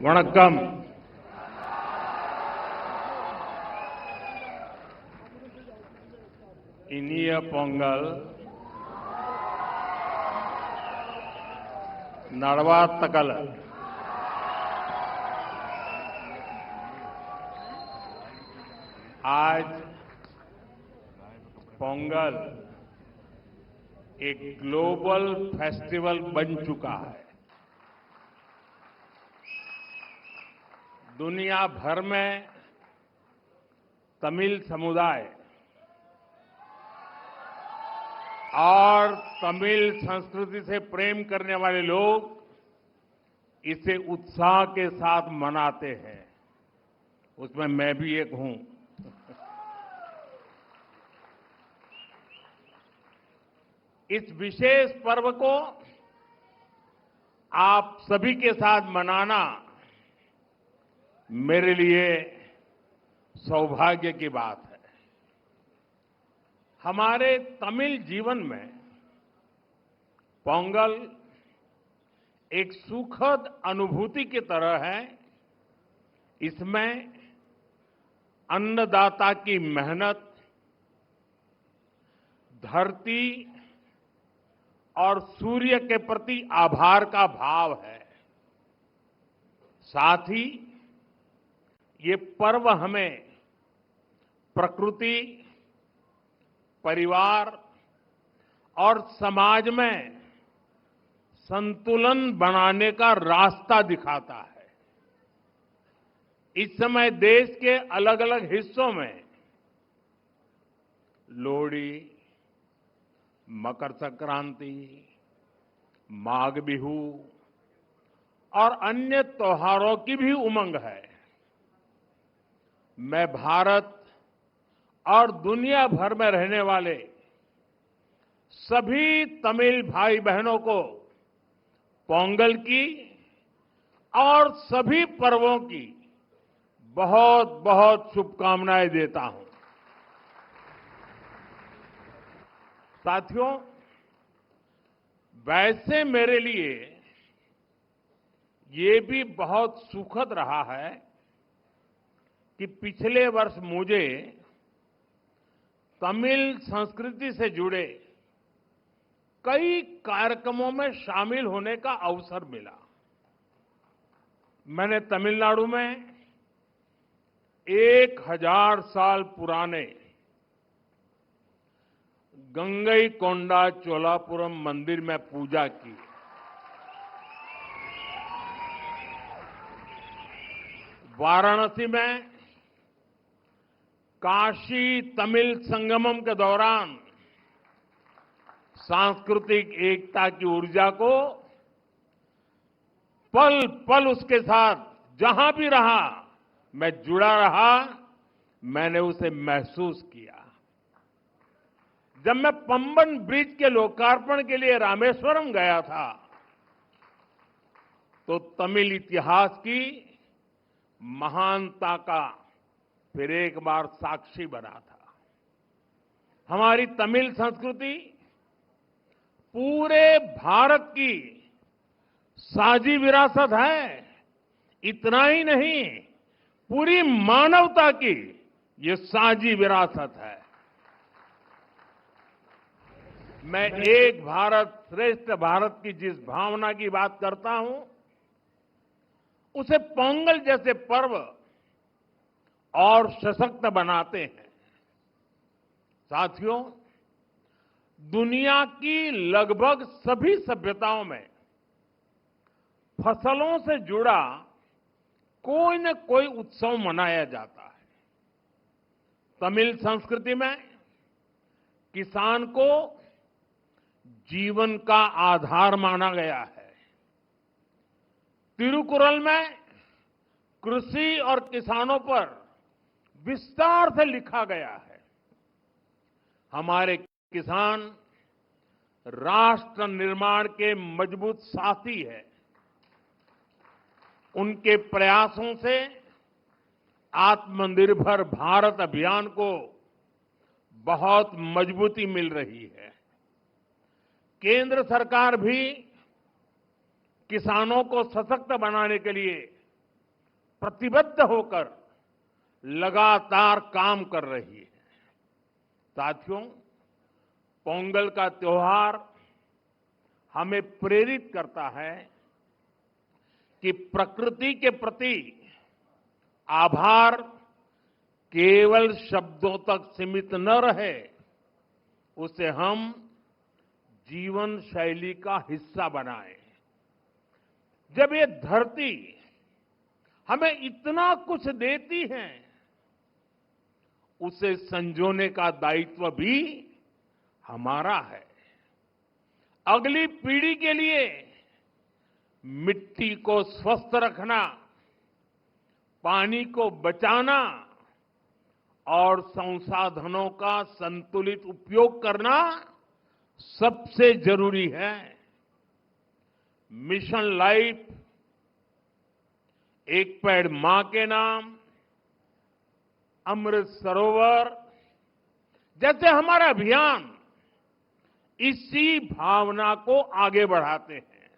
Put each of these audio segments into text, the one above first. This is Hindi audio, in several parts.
வணக்கம். இனிய பொங்கல் நல்வாழ்த்துக்கள். आज पोंगल एक ग्लोबल फेस्टिवल बन चुका है. दुनिया भर में तमिल समुदाय और तमिल संस्कृति से प्रेम करने वाले लोग इसे उत्साह के साथ मनाते हैं. उसमें मैं भी एक हूं. इस विशेष पर्व को आप सभी के साथ मनाना मेरे लिए सौभाग्य की बात है. हमारे तमिल जीवन में पोंगल एक सुखद अनुभूति की तरह है. इसमें अन्नदाता की मेहनत, धरती और सूर्य के प्रति आभार का भाव है. साथ ही ये पर्व हमें प्रकृति, परिवार और समाज में संतुलन बनाने का रास्ता दिखाता है. इस समय देश के अलग अलग हिस्सों में लोहड़ी, मकर संक्रांति, माघ बिहू और अन्य त्योहारों की भी उमंग है. मैं भारत और दुनिया भर में रहने वाले सभी तमिल भाई बहनों को पोंगल की और सभी पर्वों की बहुत बहुत शुभकामनाएं देता हूं. साथियों, वैसे मेरे लिए ये भी बहुत सुखद रहा है कि पिछले वर्ष मुझे तमिल संस्कृति से जुड़े कई कार्यक्रमों में शामिल होने का अवसर मिला. मैंने तमिलनाडु में 1000 साल पुराने गंगईकोंडा चोलापुरम मंदिर में पूजा की. वाराणसी में काशी तमिल संगमम के दौरान सांस्कृतिक एकता की ऊर्जा को पल पल उसके साथ जहां भी रहा मैं जुड़ा रहा. मैंने उसे महसूस किया. जब मैं पंबन ब्रिज के लोकार्पण के लिए रामेश्वरम गया था तो तमिल इतिहास की महानता का फिर एक बार साक्षी बना था. हमारी तमिल संस्कृति पूरे भारत की साझी विरासत है. इतना ही नहीं, पूरी मानवता की ये साझी विरासत है. मैं एक भारत श्रेष्ठ भारत की जिस भावना की बात करता हूं उसे पोंगल जैसे पर्व और सशक्त बनाते हैं. साथियों, दुनिया की लगभग सभी सभ्यताओं में फसलों से जुड़ा कोई न कोई उत्सव मनाया जाता है. तमिल संस्कृति में किसान को जीवन का आधार माना गया है. तिरुकुरल में कृषि और किसानों पर विस्तार से लिखा गया है. हमारे किसान राष्ट्र निर्माण के मजबूत साथी है. उनके प्रयासों से आत्मनिर्भर भारत अभियान को बहुत मजबूती मिल रही है. केंद्र सरकार भी किसानों को सशक्त बनाने के लिए प्रतिबद्ध होकर लगातार काम कर रही है। साथियों, पोंगल का त्योहार हमें प्रेरित करता है कि प्रकृति के प्रति आभार केवल शब्दों तक सीमित न रहे, उसे हम जीवन शैली का हिस्सा बनाएं। जब ये धरती हमें इतना कुछ देती है, उसे संजोने का दायित्व भी हमारा है। अगली पीढ़ी के लिए मिट्टी को स्वस्थ रखना, पानी को बचाना और संसाधनों का संतुलित उपयोग करना सबसे जरूरी है। मिशन लाइफ, एक पेड़ मां के नाम, अमृत सरोवर जैसे हमारा अभियान इसी भावना को आगे बढ़ाते हैं।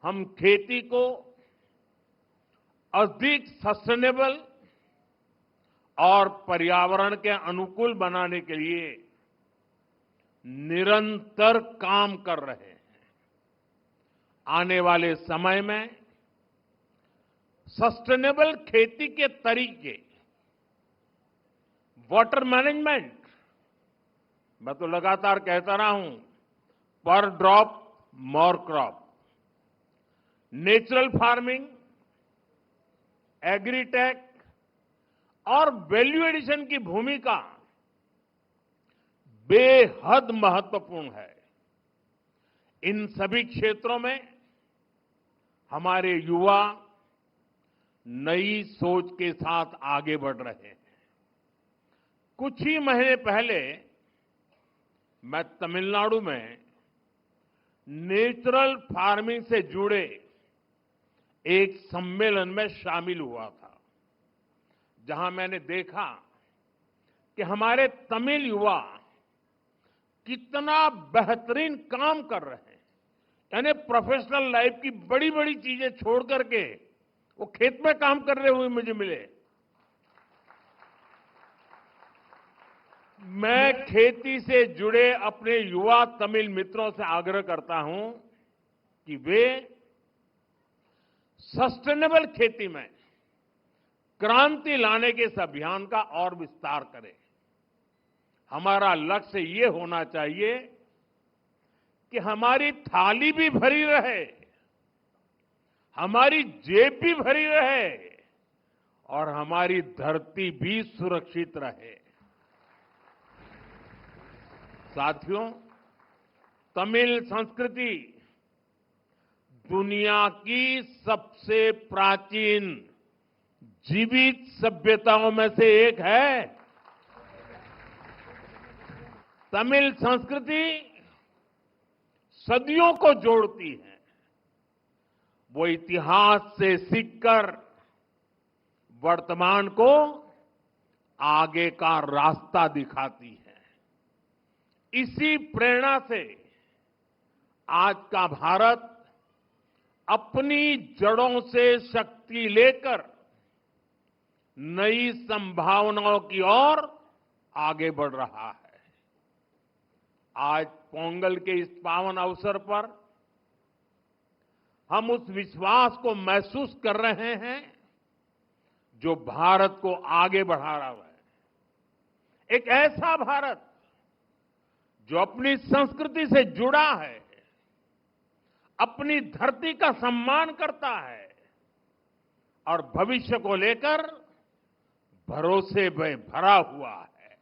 हम खेती को अधिक सस्टेनेबल और पर्यावरण के अनुकूल बनाने के लिए निरंतर काम कर रहे हैं। आने वाले समय में सस्टेनेबल खेती के तरीके, वाटर मैनेजमेंट, मैं तो लगातार कहता रहा हूं, पर drop more crop, natural farming, agritech और वैल्यू एडिशन की भूमिका बेहद महत्वपूर्ण है। इन सभी क्षेत्रों में हमारे युवा नई सोच के साथ आगे बढ़ रहे हैं। कुछ ही महीने पहले मैं तमिलनाडु में नेचुरल फार्मिंग से जुड़े एक सम्मेलन में शामिल हुआ था, जहां मैंने देखा कि हमारे तमिल युवा कितना बेहतरीन काम कर रहे हैं। यानी प्रोफेशनल लाइफ की बड़ी बड़ी चीजें छोड़ करके वो खेत में काम कर रहे हुए मुझे मिले। मैं खेती से जुड़े अपने युवा तमिल मित्रों से आग्रह करता हूं कि वे सस्टेनेबल खेती में क्रांति लाने के इस अभियान का और विस्तार करें। हमारा लक्ष्य ये होना चाहिए कि हमारी थाली भी भरी रहे, हमारी जेब भी भरी रहे और हमारी धरती भी सुरक्षित रहे। साथियों, तमिल संस्कृति दुनिया की सबसे प्राचीन जीवित सभ्यताओं में से एक है। तमिल संस्कृति सदियों को जोड़ती है। वो इतिहास से सीखकर वर्तमान को आगे का रास्ता दिखाती है। इसी प्रेरणा से आज का भारत अपनी जड़ों से शक्ति लेकर नई संभावनाओं की ओर आगे बढ़ रहा है। आज पोंगल के इस पावन अवसर पर हम उस विश्वास को महसूस कर रहे हैं जो भारत को आगे बढ़ा रहा है। एक ऐसा भारत जो अपनी संस्कृति से जुड़ा है, अपनी धरती का सम्मान करता है और भविष्य को लेकर भरोसे में भरा हुआ है।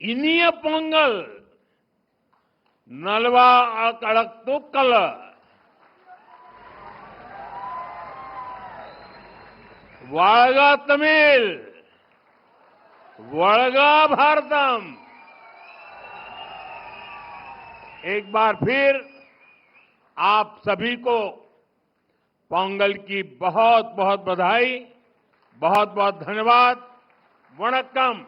इनिय पोंगल नलवा अकड़क्तुक्कल, वाळगा तमिल, वळगा भारतम। एक बार फिर आप सभी को पोंगल की बहुत बहुत बधाई, बहुत बहुत धन्यवाद। वणक्कम।